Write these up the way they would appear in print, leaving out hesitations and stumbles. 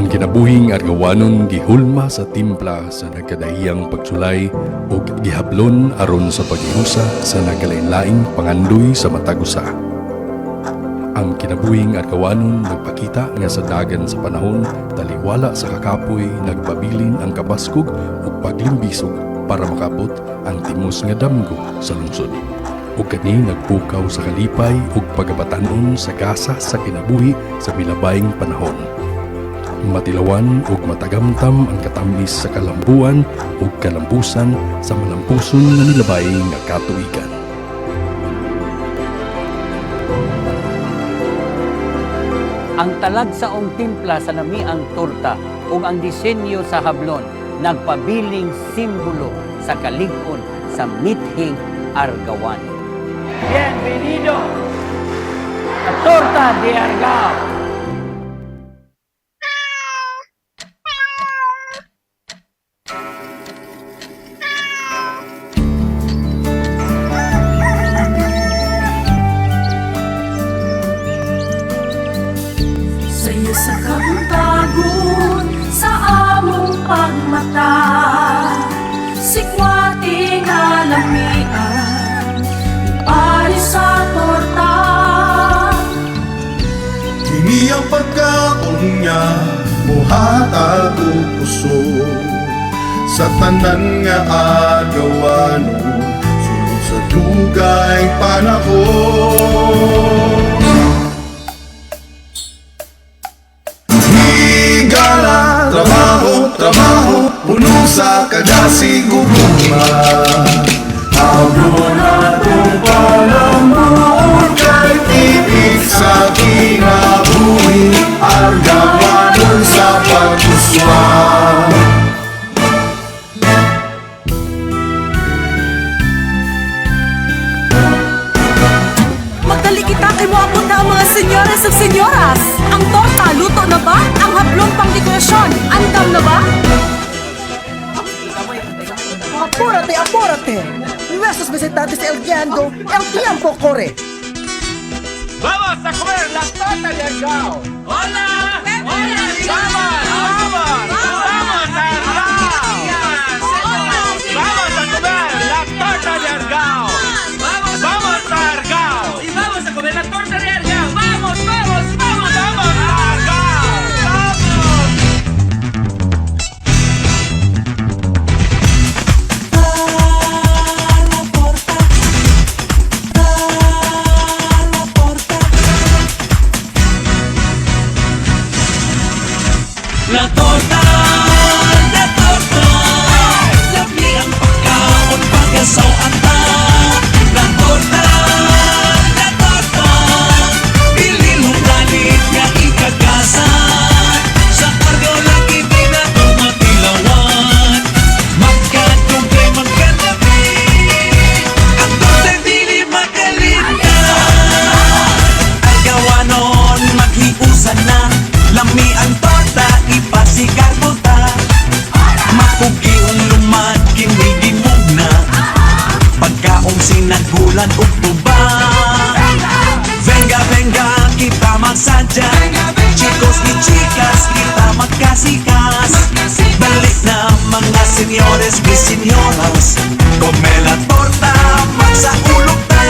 Ang kinabuhing argawanon gihulma sa timpla sa nagkadahiyang pagsulay ug gihablon aron sa paghiusa sa nagalain-laing pangandoy sa matag usa. Ang kinabuhing argawanon nagpakita nga sa dagan sa panahon taliwala sa kakapoy nagpabilin ang kabaskog ug paglimbisog para makabot ang timos nga damgo sa lungsod. Ug kani nagpukaw sa kalipay ug pagabatanon sa gasa sa kinabuhi sa milabayng panahon. Matilawan ug matagamtam ang katamis sa kalambuan ug kalambusan sa malampuson nga milabay nga katuigan. Ang talagsaong timpla sa namiang torta ug ang disenyo sa hablon nagpabiling simbolo sa kalig-on sa mithing argawan. Bienvenido a Torta de Argao. Sa'yo sa kabuntagon, sa among pagmata, sikwati nga lamian, ipari sa torta. Kini ang pagkaon niya, buhatag og puso, sa tanan nga agawanon, sulod sa dugay panahon. Higala, trabaho, trabaho, puno sa kadasig ugma. Hablon atong palambuon kay tibig sa kinabuhi, argawanon sa pag-uswa. Magdali kita kay moabot na ang mga senyoras ug senyoras. Ang torta, luto na ba? Ang hablon pang dekorasyon, andam na ba? Apúrate, apúrate. Nuestros visitantes el guiando, el tiempo corre. ¡Vamos a comer la torta de Argao! ¡Hola! ¡Hola! ¡Vamos! ¡Vamos! ¡Vamos a Argao! ¡Vamos a comer la torta de Argao! ¡Vamos a Argao! ¡Y vamos a comer la torta de Argao! ¡Vamos, vamos, vamos! ¡Vamos a Argao! ¡Vamos! La torta, labi ang pagkaon pagkasaw anta. La torta, pililong galit nga ikagasan. Sa kargo lagi di na tumatilawan. Magkatugay, magkatabi, ang torta dili makalintan. Argawanon, maghiusan na, lami ang torta, ipasigar mo ta. Mapugi ang lumad, kinigimog na, pagkaong sinagulan ug tuba. Venga, venga, kita magsadya, chicos y chicas, kita magkasikas. Balik na mga senyores y senyoras, come la torta, magsaulog ta.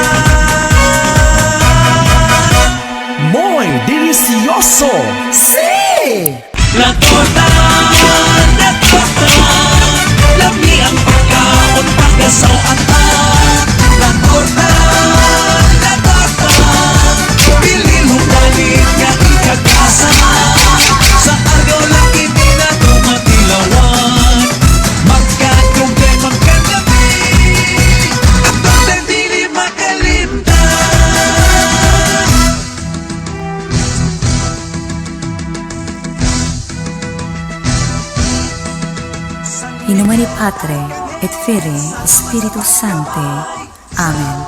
Muy delicioso. Sí. La torta, lami ang pagkaon pagkasaw anta. La torta, pililong galit nga ikagasa. Sa argaw laki di na tumatilawan. Magkatugay, magkatabi, ang torta dili makalimtan. In nomine Patre, et Filii, Spiritus Sancti. Amen.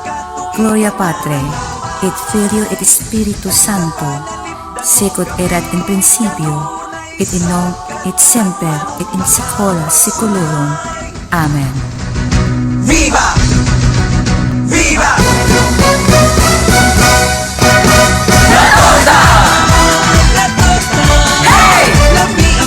Gloria Patre, et Filio, et Spiritus Sancto, sicut erat in principio, et in nunc, et semper, et in saecula saeculorum. Amen. Viva! Viva! La torta! Hey! Lami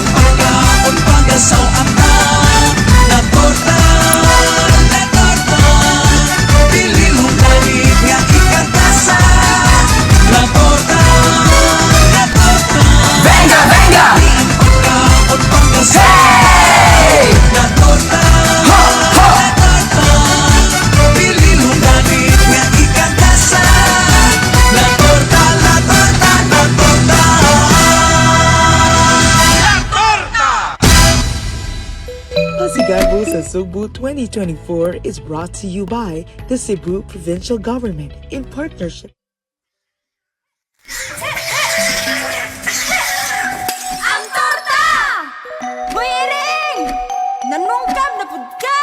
Cebu 2024 is brought to you by the Cebu Provincial Government in partnership. Ang torta! Hoy, Ering! Nanungkam na pud ka!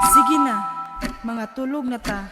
Sige na, mga tulog na ta.